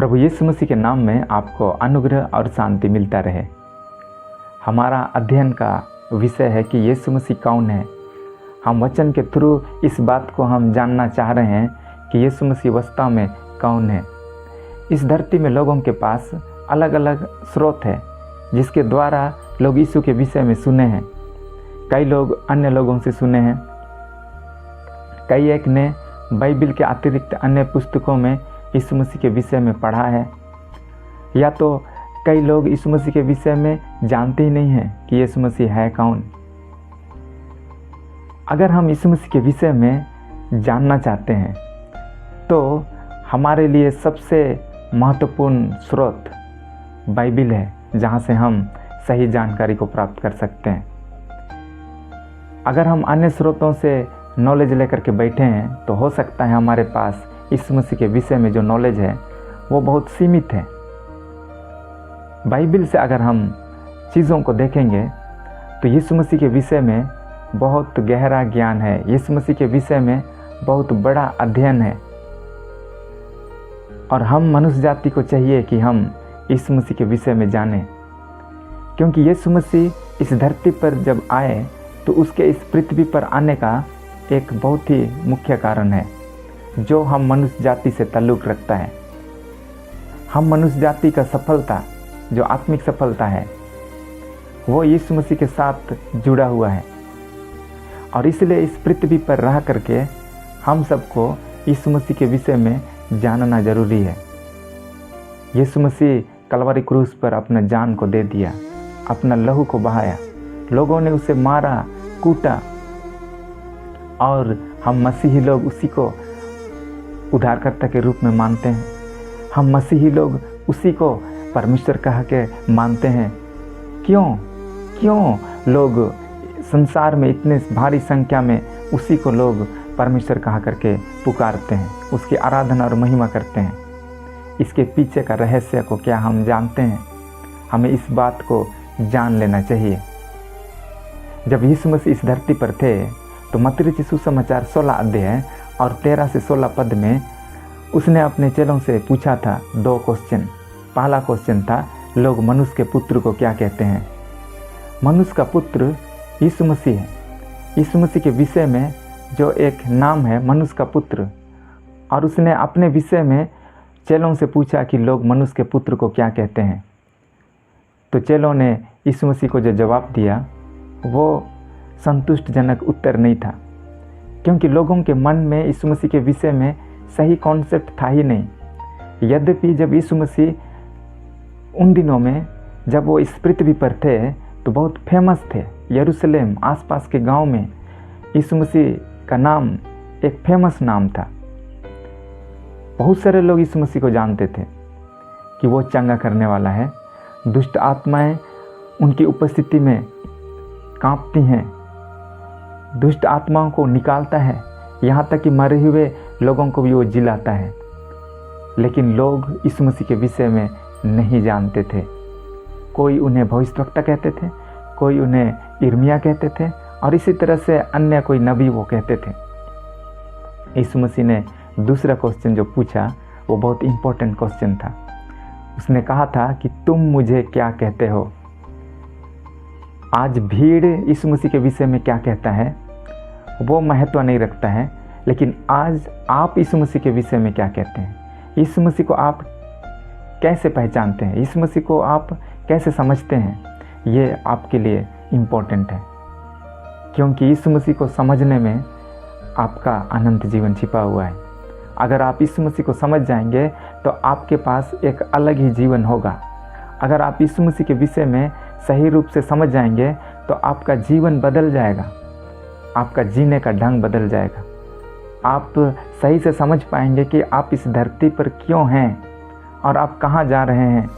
प्रभु यीशु मसीह के नाम में आपको अनुग्रह और शांति मिलता रहे। हमारा अध्ययन का विषय है कि यीशु मसीह कौन है। हम वचन के थ्रू इस बात को हम जानना चाह रहे हैं कि यीशु मसीह वास्तव में कौन है। इस धरती में लोगों के पास अलग अलग स्रोत है जिसके द्वारा लोग यीशु के विषय में सुने हैं। कई लोग अन्य लोगों से सुने हैं, कई एक ने बाइबल के अतिरिक्त अन्य पुस्तकों में यीशु मसीह के विषय में पढ़ा है, या तो कई लोग यीशु मसीह के विषय में जानते ही नहीं हैं कि यीशु मसीह है कौन। अगर हम यीशु मसीह के विषय में जानना चाहते हैं तो हमारे लिए सबसे महत्वपूर्ण स्रोत बाइबल है, जहाँ से हम सही जानकारी को प्राप्त कर सकते हैं। अगर हम अन्य स्रोतों से नॉलेज लेकर के बैठे हैं तो हो सकता है हमारे पास यीशु मसीह के विषय में जो नॉलेज है वो बहुत सीमित है। बाइबल से अगर हम चीज़ों को देखेंगे तो यीशु मसीह के विषय में बहुत गहरा ज्ञान है, यीशु मसीह के विषय में बहुत बड़ा अध्ययन है। और हम मनुष्य जाति को चाहिए कि हम यीशु मसीह के विषय में जानें, क्योंकि यीशु मसीह इस धरती पर जब आए तो उसके इस पृथ्वी पर आने का एक बहुत ही मुख्य कारण है जो हम मनुष्य जाति से ताल्लुक़ रखता है। हम मनुष्य जाति का सफलता, जो आत्मिक सफलता है, वो यीशु मसीह के साथ जुड़ा हुआ है। और इसलिए इस पृथ्वी पर रह करके हम सबको यीशु मसीह के विषय में जानना जरूरी है। यीशु मसीह कलवरी क्रूस पर अपना जान को दे दिया, अपना लहू को बहाया, लोगों ने उसे मारा, कूटा, और हम मसीही लोग उसी को उद्धारकर्ता के रूप में मानते हैं। हम मसीही लोग उसी को परमेश्वर कह के मानते हैं। क्यों लोग संसार में इतने भारी संख्या में उसी को लोग परमेश्वर कहा करके पुकारते हैं, उसकी आराधना और महिमा करते हैं। इसके पीछे का रहस्य को क्या हम जानते हैं? हमें इस बात को जान लेना चाहिए। जब यीशु मसीह इस धरती पर थे तो मत्ती रचित सुसमाचार 16 अध्याय और 13 से 16 पद में उसने अपने चेलों से पूछा था 2 क्वेश्चन। पहला क्वेश्चन था, लोग मनुष्य के पुत्र को क्या कहते हैं? मनुष्य का पुत्र यीशु मसीह है। यीशु मसीह के विषय में जो एक नाम है मनुष्य का पुत्र, और उसने अपने विषय में चेलों से पूछा कि लोग मनुष्य के पुत्र को क्या कहते हैं। तो चेलों ने यीशु मसीह को जो जवाब दिया वो संतुष्टजनक उत्तर नहीं था, क्योंकि लोगों के मन में यीशु मसीह के विषय में सही कॉन्सेप्ट था ही नहीं। यद्यपि जब यीशु मसीह उन दिनों में जब वो इस पृथ्वी पर थे तो बहुत फेमस थे। यरूशलेम आसपास के गांव में यीशु मसीह का नाम एक फेमस नाम था। बहुत सारे लोग यीशु मसीह को जानते थे कि वो चंगा करने वाला है। दुष्ट आत्माएं उनकी उपस्थिति में कांपती हैं, दुष्ट आत्माओं को निकालता है, यहाँ तक कि मरे हुए लोगों को भी वो जिलाता है। लेकिन लोग यीशु मसीह के विषय में नहीं जानते थे। कोई उन्हें भविष्यवक्ता कहते थे, कोई उन्हें यिर्मयाह कहते थे, और इसी तरह से अन्य कोई नबी वो कहते थे। यीशु मसीह ने दूसरा क्वेश्चन जो पूछा वो बहुत इम्पोर्टेंट क्वेश्चन था। उसने कहा था कि तुम मुझे क्या कहते हो? आज भीड़ यीशु मसीह के विषय में क्या कहता है वो महत्व नहीं रखता है, लेकिन आज आप यीशु मसीह के विषय में क्या कहते हैं? यीशु मसीह को आप कैसे पहचानते हैं? यीशु मसीह को आप कैसे समझते हैं? ये आपके लिए इम्पोर्टेंट है, क्योंकि यीशु मसीह को समझने में आपका अनंत जीवन छिपा हुआ है। अगर आप यीशु मसीह को समझ जाएंगे तो आपके पास एक अलग ही जीवन होगा। अगर आप यीशु मसीह के विषय में सही रूप से समझ जाएंगे तो आपका जीवन बदल जाएगा, आपका जीने का ढंग बदल जाएगा। आप सही से समझ पाएंगे कि आप इस धरती पर क्यों हैं और आप कहाँ जा रहे हैं।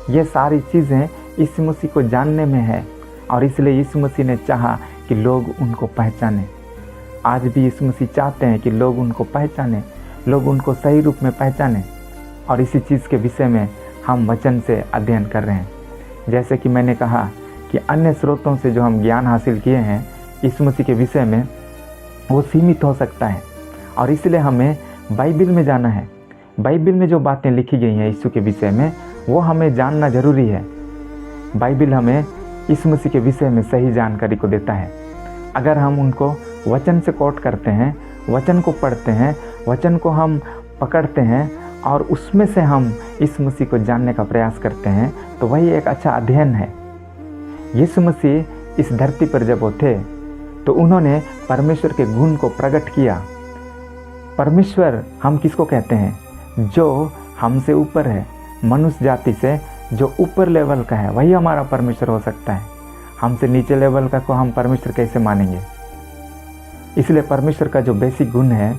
ये सारी चीज़ें यीशु मसीह को जानने में है, और इसलिए यीशु मसीह ने चाहा कि लोग उनको पहचानें। आज भी यीशु मसीह चाहते हैं कि लोग उनको पहचानें, लोग उनको सही रूप में पहचानें। और इसी चीज़ के विषय में हम वचन से अध्ययन कर रहे हैं। जैसे कि मैंने कहा कि अन्य स्रोतों से जो हम ज्ञान हासिल किए हैं यीशु मसीह के विषय में वो सीमित हो सकता है, और इसलिए हमें बाइबल में जाना है। बाइबल में जो बातें लिखी गई हैं यीशु के विषय में, वो हमें जानना ज़रूरी है। बाइबल हमें यीशु मसीह के विषय में सही जानकारी को देता है। अगर हम उनको वचन से कोट करते हैं, वचन को पढ़ते हैं, वचन को हम पकड़ते हैं और उसमें से हम यीशु मसीह को जानने का प्रयास करते हैं, तो वही एक अच्छा अध्ययन है। यीशु मसीह इस धरती पर जब वो थे तो उन्होंने परमेश्वर के गुण को प्रकट किया। परमेश्वर हम किसको कहते हैं? जो हमसे ऊपर है, मनुष्य जाति से जो ऊपर लेवल का है, वही हमारा परमेश्वर हो सकता है। हमसे नीचे लेवल का को हम परमेश्वर कैसे मानेंगे? इसलिए परमेश्वर का जो बेसिक गुण है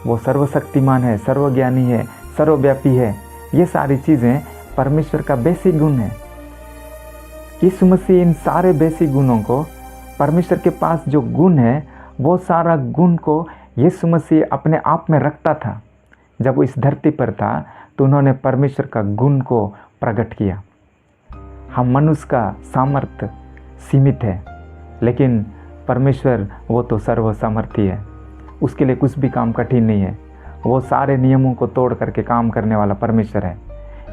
वो सर्वशक्तिमान है, सर्वज्ञानी है, सर्वव्यापी है। ये सारी चीज़ें परमेश्वर का बेसिक गुण है। यीशु मसीह इन सारे बेसिक गुणों को, परमेश्वर के पास जो गुण है वो सारा गुण को यीशु मसीह अपने आप में रखता था। जब वो इस धरती पर था तो उन्होंने परमेश्वर का गुण को प्रकट किया। हम मनुष्य का सामर्थ्य सीमित है, लेकिन परमेश्वर वो तो सर्वसामर्थी है। उसके लिए कुछ भी काम कठिन नहीं है। वो सारे नियमों को तोड़ करके काम करने वाला परमेश्वर है।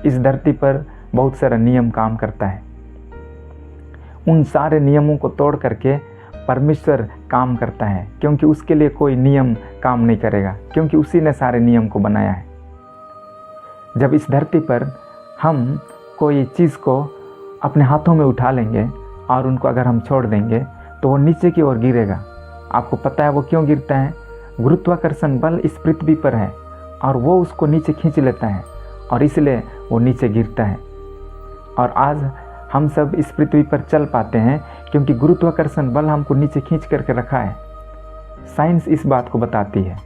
इस धरती पर बहुत सारा नियम काम करता है। उन सारे नियमों को तोड़ करके परमेश्वर काम करता है, क्योंकि उसके लिए कोई नियम काम नहीं करेगा, क्योंकि उसी ने सारे नियम को बनाया है। जब इस धरती पर हम कोई चीज़ को अपने हाथों में उठा लेंगे और उनको अगर हम छोड़ देंगे तो वो नीचे की ओर गिरेगा। आपको पता है वो क्यों गिरता है? गुरुत्वाकर्षण बल इस पृथ्वी पर है और वो उसको नीचे खींच लेता है और इसलिए वो नीचे गिरता है। और आज हम सब इस पृथ्वी पर चल पाते हैं क्योंकि गुरुत्वाकर्षण बल हमको नीचे खींच करके रखा है। साइंस इस बात को बताती है।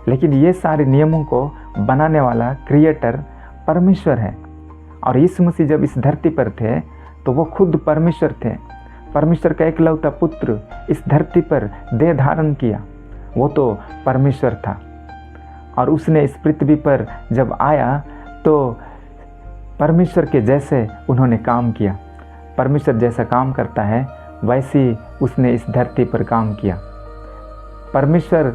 लेकिन ये सारे नियमों को बनाने वाला क्रिएटर परमेश्वर है। और यीशु मसीह जब इस धरती पर थे तो वो खुद परमेश्वर थे। परमेश्वर का एकलौता पुत्र इस धरती पर देह धारण किया, वो तो परमेश्वर था। और उसने इस पृथ्वी पर जब आया तो परमेश्वर के जैसे उन्होंने काम किया। परमेश्वर जैसा काम करता है वैसे ही उसने इस धरती पर काम किया। परमेश्वर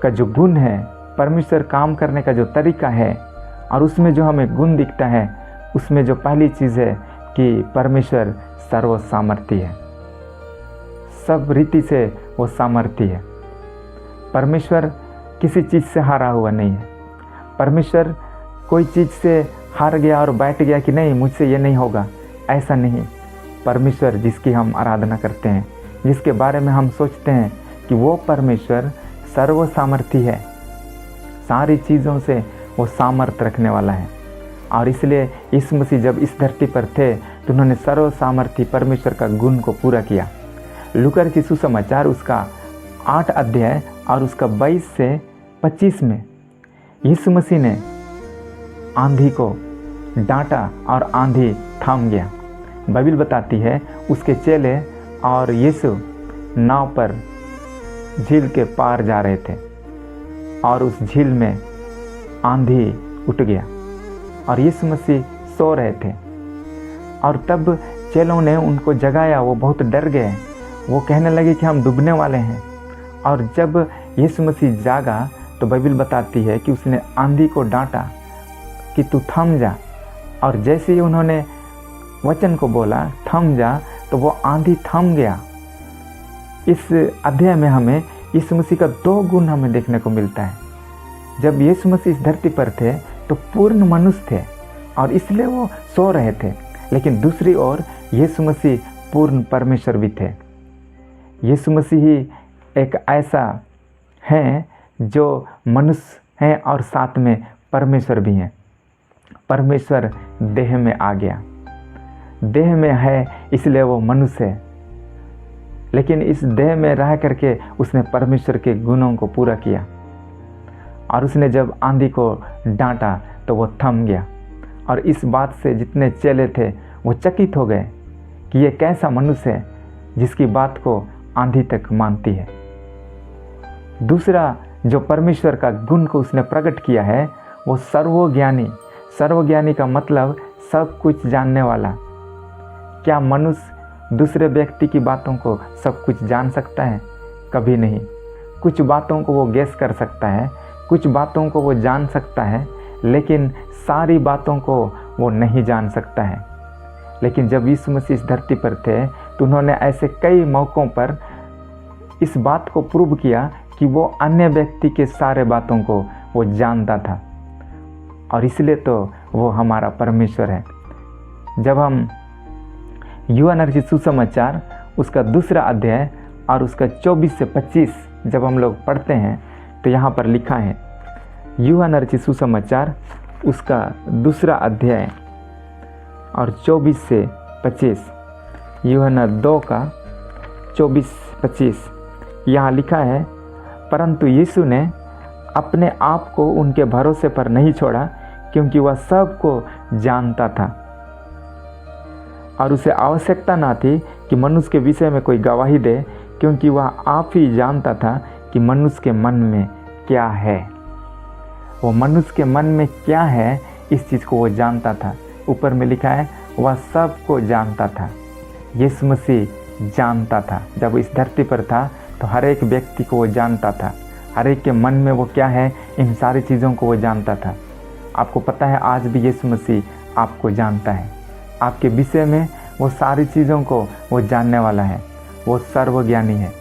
का जो गुण है, परमेश्वर काम करने का जो तरीका है और उसमें जो हमें गुण दिखता है, उसमें जो पहली चीज़ है कि परमेश्वर सर्वसामर्थी है। सब रीति से वो सामर्थी है। परमेश्वर किसी चीज़ से हारा हुआ नहीं है। परमेश्वर कोई चीज़ से हार गया और बैठ गया कि नहीं मुझसे ये नहीं होगा, ऐसा नहीं। परमेश्वर जिसकी हम आराधना करते हैं, जिसके बारे में हम सोचते हैं कि वो परमेश्वर सर्वसामर्थी है, सारी चीज़ों से वो सामर्थ्य रखने वाला है। और इसलिए यीशु मसीह जब इस धरती पर थे तो उन्होंने सर्वसामर्थी परमेश्वर का गुण को पूरा किया। लूका रचित सुसमाचार उसका 8 अध्याय और उसका 22 से 25 में यीशु मसीह ने आंधी को डांटा और आंधी थम गया। बाइबल बताती है उसके चेले और यीशु नाव पर झील के पार जा रहे थे और उस झील में आंधी उठ गया और यीशु मसीह सो रहे थे। और तब चेलों ने उनको जगाया, वो बहुत डर गए। वो कहने लगे कि हम डूबने वाले हैं। और जब यीशु मसीह जागा तो बाइबल बताती है कि उसने आंधी को डांटा कि तू थम जा। और जैसे ही उन्होंने वचन को बोला थम जा, तो वो आंधी थम गया। इस अध्याय में हमें यीशु मसीह का 2 गुण हमें देखने को मिलता है। जब यीशु मसीह इस धरती पर थे तो पूर्ण मनुष्य थे और इसलिए वो सो रहे थे, लेकिन दूसरी ओर यीशु मसीह पूर्ण परमेश्वर भी थे। यीशु मसीह ही एक ऐसा है जो मनुष्य हैं और साथ में परमेश्वर भी हैं। परमेश्वर देह में आ गया, देह में है इसलिए वो मनुष्य है, लेकिन इस देह में रह करके उसने परमेश्वर के गुणों को पूरा किया। और उसने जब आंधी को डांटा तो वो थम गया। और इस बात से जितने चेले थे वो चकित हो गए कि ये कैसा मनुष्य है जिसकी बात को आंधी तक मानती है। दूसरा जो परमेश्वर का गुण को उसने प्रकट किया है वो सर्वज्ञानी। सर्वज्ञानी का मतलब सब कुछ जानने वाला। क्या मनुष्य दूसरे व्यक्ति की बातों को सब कुछ जान सकता है? कभी नहीं। कुछ बातों को वो गेस कर सकता है, कुछ बातों को वो जान सकता है, लेकिन सारी बातों को वो नहीं जान सकता है। लेकिन जब यीशु मसीह इस धरती पर थे तो उन्होंने ऐसे कई मौक़ों पर इस बात को प्रूव किया कि वो अन्य व्यक्ति के सारे बातों को वो जानता था, और इसलिए तो वो हमारा परमेश्वर है। जब हम यूहन्ना रचित सुसमाचार उसका 2 अध्याय और उसका 24 से 25 जब हम लोग पढ़ते हैं तो यहाँ पर लिखा है, यूहन्ना रचित सुसमाचार उसका 2 अध्याय और 24 से 25, यूहन्ना 2 का 24-25 यहाँ लिखा है, परंतु यीशु ने अपने आप को उनके भरोसे पर नहीं छोड़ा, क्योंकि वह सबको जानता था और उसे आवश्यकता ना थी कि मनुष्य के विषय में कोई गवाही दे, क्योंकि वह आप ही जानता था कि मनुष्य के मन में क्या है। वो मनुष्य के मन में क्या है इस चीज़ को वो जानता था। ऊपर में लिखा है वह सबको जानता था। यीशु मसीह जानता था, जब इस धरती पर था तो हर एक व्यक्ति को वो जानता था, हर एक के मन में वो क्या है इन सारी चीज़ों को वो जानता था। आपको पता है आज भी यीशु मसीह आपको जानता है, आपके विषय में वो सारी चीज़ों को वो जानने वाला है। वो सर्वज्ञानी है।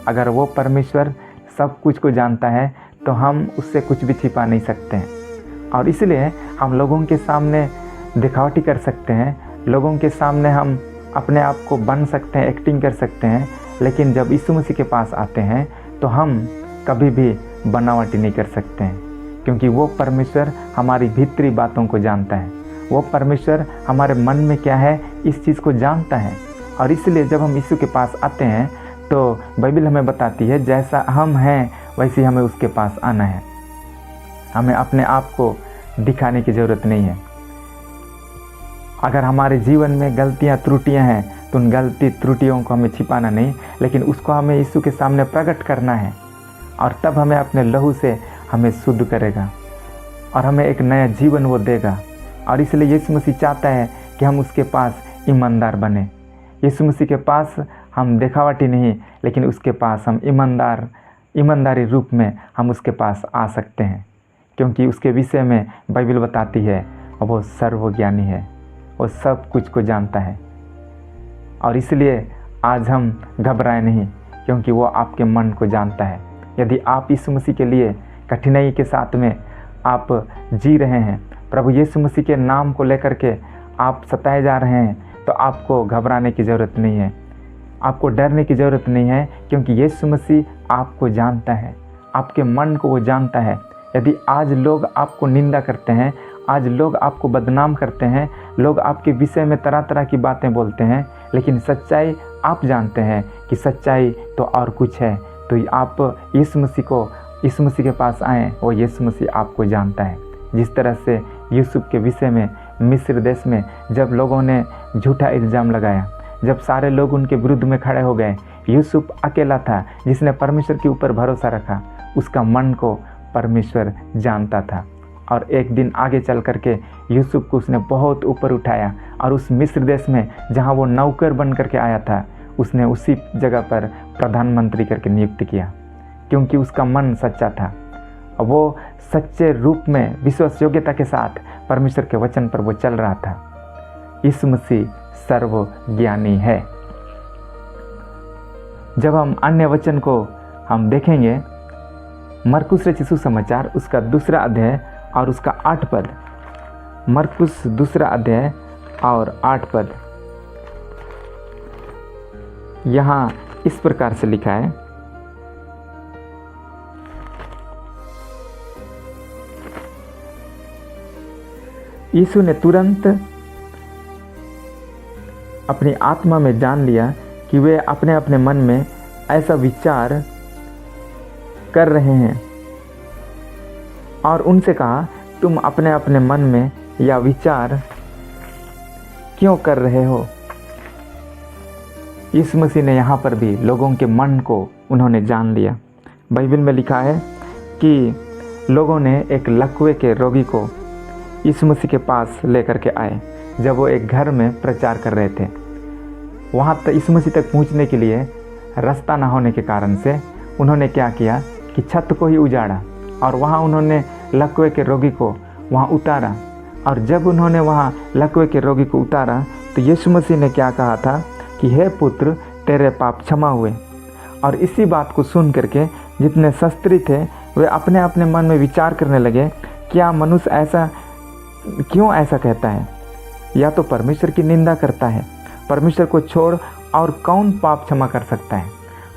अगर वो परमेश्वर सब कुछ को जानता है तो हम उससे कुछ भी छिपा नहीं सकते हैं, और इसलिए हम लोगों के सामने दिखावटी कर सकते हैं, लोगों के सामने हम अपने आप को बन सकते हैं, एक्टिंग कर सकते हैं, लेकिन जब यीशु मसीह के पास आते हैं तो हम कभी भी बनावटी नहीं कर सकते हैं, क्योंकि वो परमेश्वर हमारी भीतरी बातों को जानता है। वो परमेश्वर हमारे मन में क्या है इस चीज़ को जानता है। और इसलिए जब हम यीशु के पास आते हैं तो बाइबल हमें बताती है जैसा हम हैं वैसे हमें उसके पास आना है। हमें अपने आप को दिखाने की ज़रूरत नहीं है। अगर हमारे जीवन में गलतियाँ त्रुटियाँ हैं तो उन गलती त्रुटियों को हमें छिपाना नहीं, लेकिन उसको हमें यीशु के सामने प्रकट करना है, और तब हमें अपने लहू से हमें शुद्ध करेगा और हमें एक नया जीवन वो देगा। और इसलिए यीशु मसीह चाहता है कि हम उसके पास ईमानदार बने। यीशु मसीह के पास हम दिखावटी नहीं, लेकिन उसके पास हम ईमानदारी रूप में हम उसके पास आ सकते हैं, क्योंकि उसके विषय में बाइबल बताती है वो सर्वज्ञानी है, वो सब कुछ को जानता है। और इसलिए आज हम घबराए नहीं, क्योंकि वो आपके मन को जानता है। यदि आप यीशु मसीह के लिए कठिनाई के साथ में आप जी रहे हैं, प्रभु यीशु मसीह के नाम को लेकर के आप सताए जा रहे हैं, तो आपको घबराने की ज़रूरत नहीं है, आपको डरने की ज़रूरत नहीं है, क्योंकि यीशु मसीह आपको जानता है, आपके मन को वो जानता है। यदि आज लोग आपको निंदा करते हैं, आज लोग आपको बदनाम करते हैं, लोग आपके विषय में तरह तरह की बातें बोलते हैं, लेकिन सच्चाई आप जानते हैं कि सच्चाई तो और कुछ है, तो आप यीशु मसीह के पास आएँ। वो यीशु मसीह आपको जानता है। जिस तरह से यूसुफ के विषय में मिस्र देश में जब लोगों ने झूठा इल्ज़ाम लगाया, जब सारे लोग उनके विरुद्ध में खड़े हो गए, यूसुफ अकेला था जिसने परमेश्वर के ऊपर भरोसा रखा। उसका मन को परमेश्वर जानता था, और एक दिन आगे चल करके यूसुफ को उसने बहुत ऊपर उठाया, और उस मिस्र देश में जहाँ वो नौकर बन करके आया था, उसने उसी जगह पर प्रधानमंत्री करके नियुक्त किया, क्योंकि उसका मन सच्चा था। वो सच्चे रूप में विश्वास योग्यता के साथ परमेश्वर के वचन पर वो चल रहा था। यीशु मसीह सर्वज्ञानी है। जब हम अन्य वचन को हम देखेंगे, मरकुस रचित सुसमाचार उसका 2 अध्याय और उसका 8 पद, मरकुस 2 अध्याय और 8 पद, यहाँ इस प्रकार से लिखा है, यीशु ने तुरंत अपनी आत्मा में जान लिया कि वे अपने अपने मन में ऐसा विचार कर रहे हैं, और उनसे कहा, तुम अपने अपने मन में यह विचार क्यों कर रहे हो। यीशु मसीह ने यहाँ पर भी लोगों के मन को उन्होंने जान लिया। बाइबल में लिखा है कि लोगों ने एक लकवे के रोगी को यीशु मसीह के पास लेकर के आए। जब वो एक घर में प्रचार कर रहे थे, वहाँ तक यीशु मसीह तक पहुँचने के लिए रास्ता ना होने के कारण से उन्होंने क्या किया कि छत को ही उजाड़ा, और वहाँ उन्होंने लकवे के रोगी को वहाँ उतारा। और जब उन्होंने वहाँ लकवे के रोगी को उतारा तो यीशु मसीह ने क्या कहा था कि हे पुत्र, तेरे पाप क्षमा हुए। और इसी बात को सुन करके जितने शास्त्री थे वे अपने अपने मन में विचार करने लगे, क्या मनुष्य ऐसा क्यों ऐसा कहता है? या तो परमेश्वर की निंदा करता है। परमेश्वर को छोड़ और कौन पाप क्षमा कर सकता है?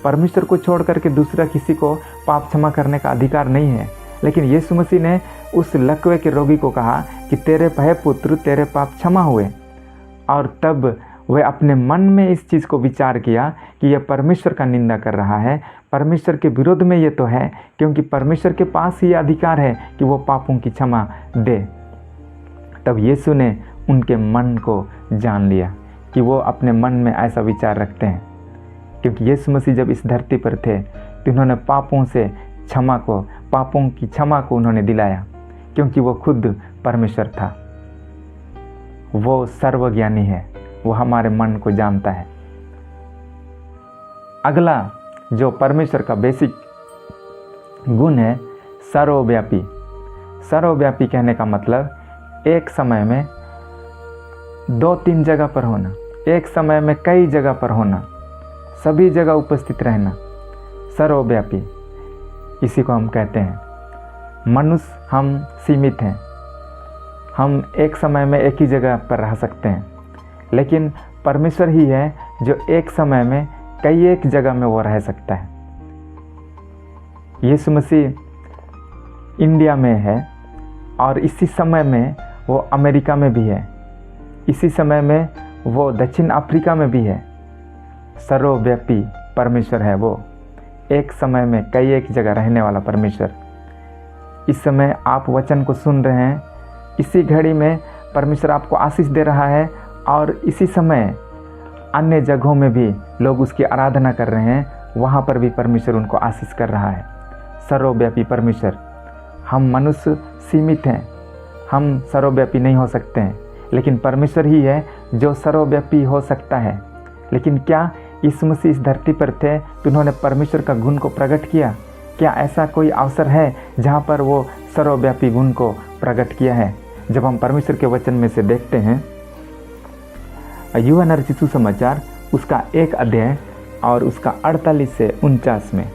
परमेश्वर को छोड़ करके दूसरा किसी को पाप क्षमा करने का अधिकार नहीं है। लेकिन यीशु मसीह ने उस लकवे के रोगी को कहा कि तेरे हे पुत्र, तेरे पाप क्षमा हुए। और तब वह अपने मन में इस चीज़ को विचार किया कि यह परमेश्वर का निंदा कर रहा है, परमेश्वर के विरोध में ये तो है, क्योंकि परमेश्वर के पास ही अधिकार है कि वो पापों की क्षमा दे। तब यीशु ने उनके मन को जान लिया कि वो अपने मन में ऐसा विचार रखते हैं, क्योंकि यीशु मसीह जब इस धरती पर थे तो उन्होंने पापों की क्षमा को उन्होंने दिलाया, क्योंकि वो खुद परमेश्वर था। वो सर्वज्ञानी है, वो हमारे मन को जानता है। अगला जो परमेश्वर का बेसिक गुण है, सर्वव्यापी। सर्वव्यापी कहने का मतलब एक समय में 2-3 जगह पर होना, एक समय में कई जगह पर होना, सभी जगह उपस्थित रहना, सर्वव्यापी इसी को हम कहते हैं। मनुष्य हम सीमित हैं, हम एक समय में एक ही जगह पर रह सकते हैं, लेकिन परमेश्वर ही है जो एक समय में कई एक जगह में वो रह सकता है। यीशु मसीह इंडिया में है और इसी समय में वो अमेरिका में भी है, इसी समय में वो दक्षिण अफ्रीका में भी है। सर्वव्यापी परमेश्वर है वो, एक समय में कई एक जगह रहने वाला परमेश्वर। इस समय आप वचन को सुन रहे हैं, इसी घड़ी में परमेश्वर आपको आशीष दे रहा है और इसी समय अन्य जगहों में भी लोग उसकी आराधना कर रहे हैं, वहाँ पर भी परमेश्वर उनको आशीष कर रहा है। सर्वव्यापी परमेश्वर। हम मनुष्य सीमित हैं, हम सर्वव्यापी नहीं हो सकते हैं, लेकिन परमेश्वर ही है जो सर्वव्यापी हो सकता है। लेकिन क्या यीशु मसीह इस धरती पर थे तो उन्होंने परमेश्वर का गुण को प्रकट किया? क्या ऐसा कोई अवसर है जहाँ पर वो सर्वव्यापी गुण को प्रकट किया है? जब हम परमेश्वर के वचन में से देखते हैं, यूहन्ना रचित सुसमाचार उसका 1 अध्याय और उसका 48 से 49 में,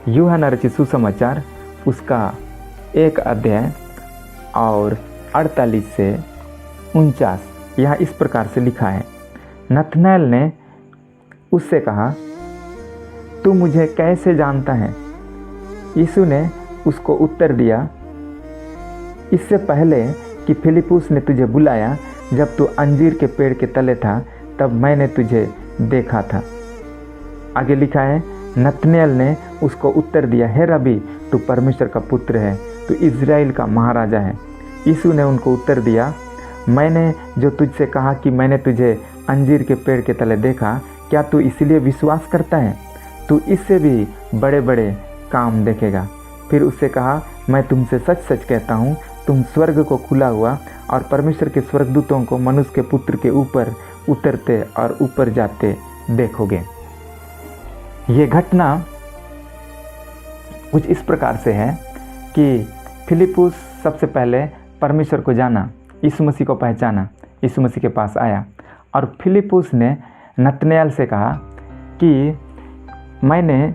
यूहन्ना रचित सुसमाचार उसका 1 अध्याय और 48 से 49, यहाँ इस प्रकार से लिखा है। नतनएल ने उससे कहा, तू मुझे कैसे जानता है? यीशु ने उसको उत्तर दिया, इससे पहले कि फिलिप्पुस ने तुझे बुलाया, जब तू अंजीर के पेड़ के तले था, तब मैंने तुझे देखा था। आगे लिखा है, नतनएल ने उसको उत्तर दिया, हे रबी, तू परमेश्वर का पुत्र है, तू इज़राइल का महाराजा है। यीशु ने उनको उत्तर दिया, मैंने जो तुझसे कहा कि मैंने तुझे अंजीर के पेड़ के तले देखा, क्या तू इसलिए विश्वास करता है? तू इससे भी बड़े बड़े काम देखेगा। फिर उससे कहा, मैं तुमसे सच सच कहता हूँ, तुम स्वर्ग को खुला हुआ और परमेश्वर के स्वर्गदूतों को मनुष्य के पुत्र के ऊपर उतरते और ऊपर जाते देखोगे। ये घटना कुछ इस प्रकार से है कि फिलिप्पुस सबसे पहले परमेश्वर को जाना, यीशु मसीह को पहचाना, यीशु मसीह के पास आया और फिलिप्पुस ने नतनएल से कहा कि मैंने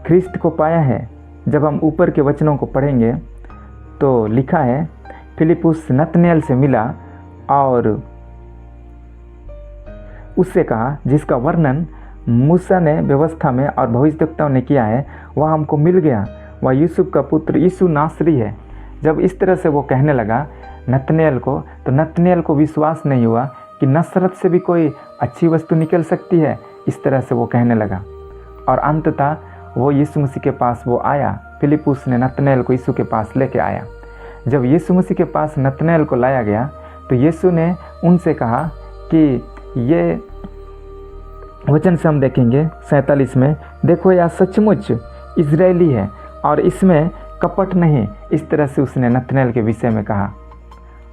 ख्रिस्त को पाया है। जब हम ऊपर के वचनों को पढ़ेंगे तो लिखा है, फिलिप्पुस नतनएल से मिला और उससे कहा, जिसका वर्णन मूसा ने व्यवस्था में और भविष्यवक्ताओं ने किया है, वह हमको मिल गया, वह यूसुफ का पुत्र यीशु नासरी है। जब इस तरह से वो कहने लगा नतनएल को, तो नतनएल को विश्वास नहीं हुआ कि नसरत से भी कोई अच्छी वस्तु निकल सकती है। इस तरह से वो कहने लगा और अंततः वो यीशु मसीह के पास वो आया। फिलिप्पुस ने नतनएल को यीशु के पास लेके आया। जब यीशु मसीह के पास नतनएल को लाया गया तो यीशु ने उनसे कहा कि ये वचन से हम देखेंगे 47 में, देखो यह सचमुच इजरायली है और इसमें कपट नहीं। इस तरह से उसने नतनएल के विषय में कहा।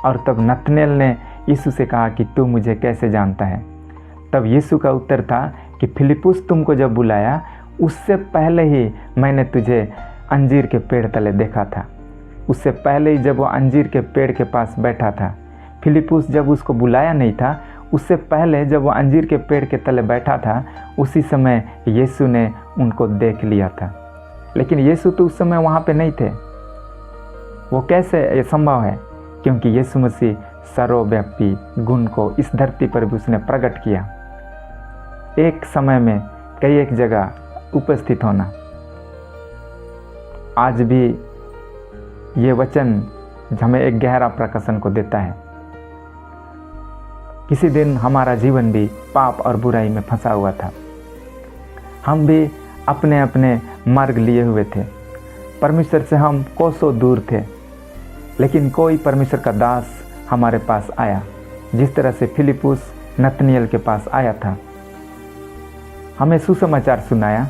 और तब नतनएल ने यीशु से कहा कि तू मुझे कैसे जानता है? तब यीशु का उत्तर था कि फिलिप्पुस तुमको जब बुलाया, उससे पहले ही मैंने तुझे अंजीर के पेड़ तले देखा था। उससे पहले ही जब वो अंजीर के पेड़ के पास बैठा था, फिलिपुस जब उसको बुलाया नहीं था, उससे पहले जब वो अंजीर के पेड़ के तले बैठा था, उसी समय यीशु ने उनको देख लिया था। लेकिन यीशु तो उस समय वहाँ पे नहीं थे। वो कैसे ये संभव है? क्योंकि यीशु मसीह सर्वव्यापी गुण को इस धरती पर भी उसने प्रकट किया। एक समय में कई एक जगह उपस्थित होना। आज भी ये वचन हमें एक गहरा प्रकाशन को देता है। किसी दिन हमारा जीवन भी पाप और बुराई में फंसा हुआ था। हम भी अपने अपने मार्ग लिए हुए थे। परमेश्वर से हम कोसों दूर थे। लेकिन कोई परमेश्वर का दास हमारे पास आया, जिस तरह से फिलिपुस नतनिएल के पास आया था। हमें सुसमाचार सुनाया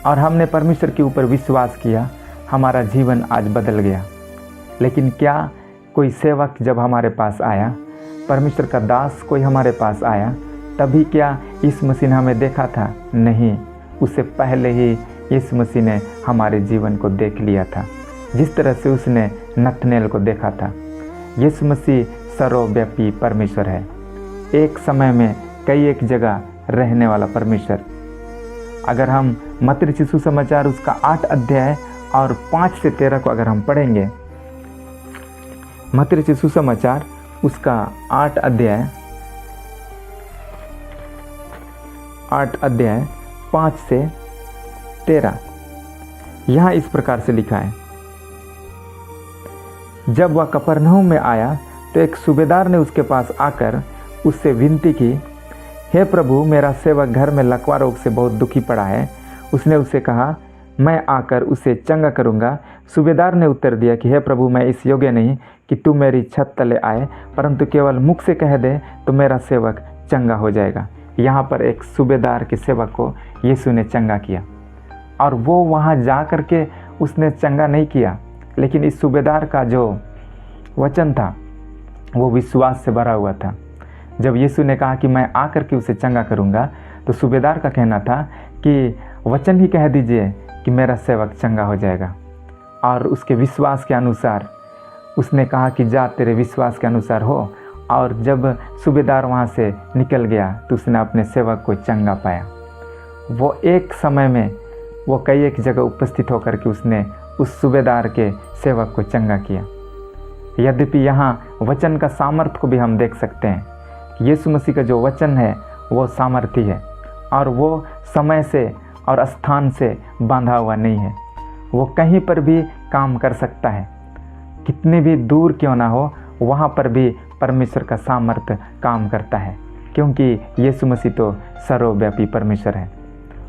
और हमने परमेश्वर के ऊपर विश्वास किया। हमारा जीवन आज बदल गया। लेकिन क्या कोई सेवक जब हमारे पास आया, परमेश्वर का दास कोई हमारे पास आया, तभी क्या यीशु मसीह ने हमें देखा था? नहीं, उससे पहले ही यीशु मसीह ने हमारे जीवन को देख लिया था, जिस तरह से उसने नतनेल को देखा था। यीशु मसीह सर्वव्यापी परमेश्वर है, एक समय में कई एक जगह रहने वाला परमेश्वर। अगर हम मत्ती रचित सुसमाचार उसका 8 अध्याय और 5 से 13 को अगर हम पढ़ेंगे, मत्ती रचित सुसमाचार उसका 8 अध्याय 5 से 13, यहाँ इस प्रकार से लिखा है। जब वह कफरनहूम में आया तो एक सूबेदार ने उसके पास आकर उससे विनती की, हे प्रभु, मेरा सेवक घर में लकवा रोग से बहुत दुखी पड़ा है। उसने उससे कहा, मैं आकर उसे चंगा करूँगा। सूबेदार ने उत्तर दिया कि हे प्रभु, मैं इस योग्य नहीं कि तू मेरी छत तले आए, परंतु केवल मुख से कह दे तो मेरा सेवक चंगा हो जाएगा। यहाँ पर एक सूबेदार के सेवक को यीशु ने चंगा किया, और वो वहाँ जा कर के उसने चंगा नहीं किया, लेकिन इस सूबेदार का जो वचन था वो विश्वास से भरा हुआ था। जब यीशु ने कहा कि मैं आकर के उसे चंगा करूँगा, तो सूबेदार का कहना था कि वचन ही कह दीजिए कि मेरा सेवक चंगा हो जाएगा। और उसके विश्वास के अनुसार उसने कहा कि जा, तेरे विश्वास के अनुसार हो। और जब सूबेदार वहाँ से निकल गया तो उसने अपने सेवक को चंगा पाया। वो एक समय में वो कई एक जगह उपस्थित होकर के उसने उस सूबेदार के सेवक को चंगा किया। यद्यपि यहाँ वचन का सामर्थ्य को भी हम देख सकते हैं। यीशु मसीह का जो वचन है वो सामर्थी है, और वो समय से और स्थान से बांधा हुआ नहीं है। वो कहीं पर भी काम कर सकता है, कितने भी दूर क्यों ना हो, वहाँ पर भी परमेश्वर का सामर्थ्य काम करता है, क्योंकि यीशु मसीह तो सर्वव्यापी परमेश्वर है।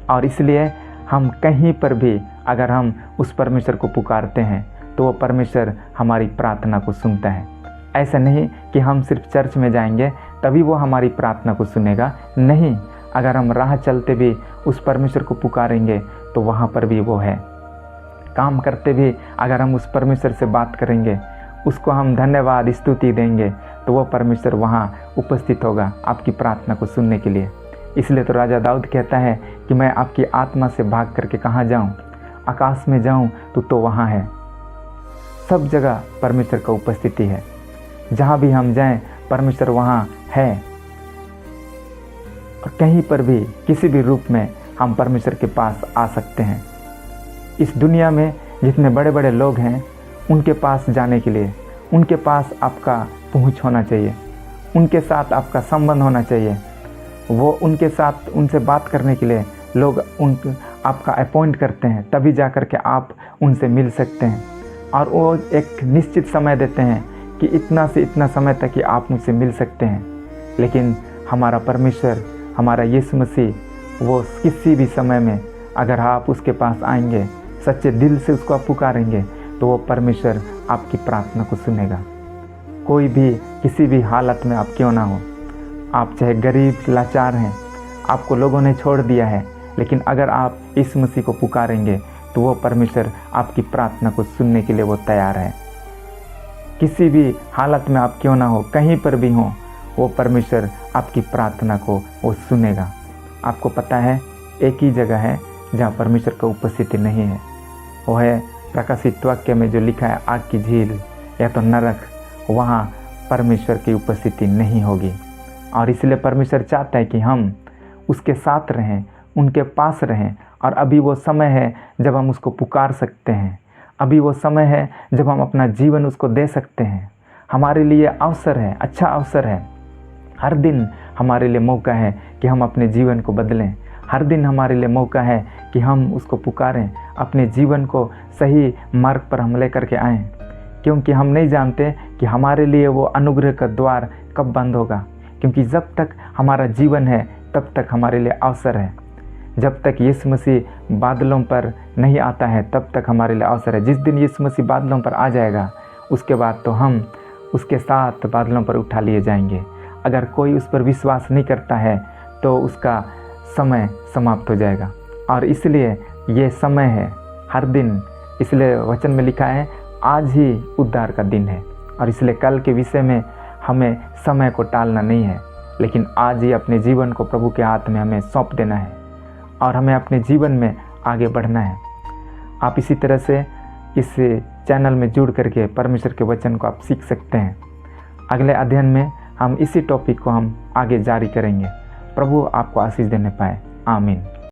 और इसलिए हम कहीं पर भी अगर हम उस परमेश्वर को पुकारते हैं तो वो परमेश्वर हमारी प्रार्थना को सुनता है। ऐसा नहीं कि हम सिर्फ चर्च में जाएंगे तभी वो हमारी प्रार्थना को सुनेगा, नहीं। अगर हम राह चलते भी उस परमेश्वर को पुकारेंगे तो वहाँ पर भी वो है। काम करते भी अगर हम उस परमेश्वर से बात करेंगे, उसको हम धन्यवाद स्तुति देंगे, तो वो परमेश्वर वहाँ उपस्थित होगा आपकी प्रार्थना को सुनने के लिए। इसलिए तो राजा दाऊद कहता है कि मैं आपकी आत्मा से भाग करके कहाँ जाऊँ, आकाश में जाऊँ तो वहाँ है। सब जगह परमेश्वर का उपस्थिति है, जहाँ भी हम जाएं परमेश्वर वहाँ है। और कहीं पर भी किसी भी रूप में हम परमेश्वर के पास आ सकते हैं। इस दुनिया में जितने बड़े बड़े लोग हैं, उनके पास जाने के लिए उनके पास आपका पहुँच होना चाहिए, उनके साथ आपका संबंध होना चाहिए। वो उनके साथ उनसे बात करने के लिए लोग आपका अपॉइंट करते हैं, तभी जा कर के आप उनसे मिल सकते हैं। और वो एक निश्चित समय देते हैं कि इतना से इतना समय तक कि आप मुझसे मिल सकते हैं। लेकिन हमारा परमेश्वर, हमारा यीशु मसीह, वो किसी भी समय में अगर आप उसके पास आएंगे, सच्चे दिल से उसको आप पुकारेंगे, तो वो परमेश्वर आपकी प्रार्थना को सुनेगा। कोई भी किसी भी हालत में आप क्यों ना हो, आप चाहे गरीब लाचार हैं, आपको लोगों ने छोड़ दिया है, लेकिन अगर आप इस मसीह को पुकारेंगे तो वो परमेश्वर आपकी प्रार्थना को सुनने के लिए वो तैयार है। किसी भी हालत में आप क्यों ना हो, कहीं पर भी हो, वो परमेश्वर आपकी प्रार्थना को वो सुनेगा। आपको पता है एक ही जगह है जहाँ परमेश्वर का उपस्थिति नहीं है, वो है प्रकाशित वाक्य में जो लिखा है आग की झील या तो नरक, वहाँ परमेश्वर की उपस्थिति नहीं होगी। और इसलिए परमेश्वर चाहता है कि हम उसके साथ रहें, उनके पास रहें। और अभी वो समय है जब हम उसको पुकार सकते हैं, अभी वो समय है जब हम अपना जीवन उसको दे सकते हैं। हमारे लिए अवसर है, अच्छा अवसर है। हर दिन हमारे लिए मौका है कि हम अपने जीवन को बदलें। हर दिन हमारे लिए मौका है कि हम उसको पुकारें, अपने जीवन को सही मार्ग पर हम लेकर के आएँ, क्योंकि हम नहीं जानते कि हमारे लिए वो अनुग्रह का द्वार कब बंद होगा। क्योंकि जब तक हमारा जीवन है तब तक हमारे लिए अवसर है। जब तक यीशु मसीह बादलों पर नहीं आता है तब तक हमारे लिए अवसर है। जिस दिन यीशु मसीह बादलों पर आ जाएगा उसके बाद तो हम उसके साथ बादलों पर उठा लिए जाएंगे। अगर कोई उस पर विश्वास नहीं करता है तो उसका समय समाप्त हो जाएगा। और इसलिए ये समय है हर दिन, इसलिए वचन में लिखा है आज ही उद्धार का दिन है। और इसलिए कल के विषय में हमें समय को टालना नहीं है, लेकिन आज ही अपने जीवन को प्रभु के हाथ में हमें सौंप देना है और हमें अपने जीवन में आगे बढ़ना है। आप इसी तरह से इस चैनल में जुड़ करके परमेश्वर के वचन को आप सीख सकते हैं। अगले अध्ययन में हम इसी टॉपिक को हम आगे जारी करेंगे। प्रभु आपको आशीष देने पाए। आमीन।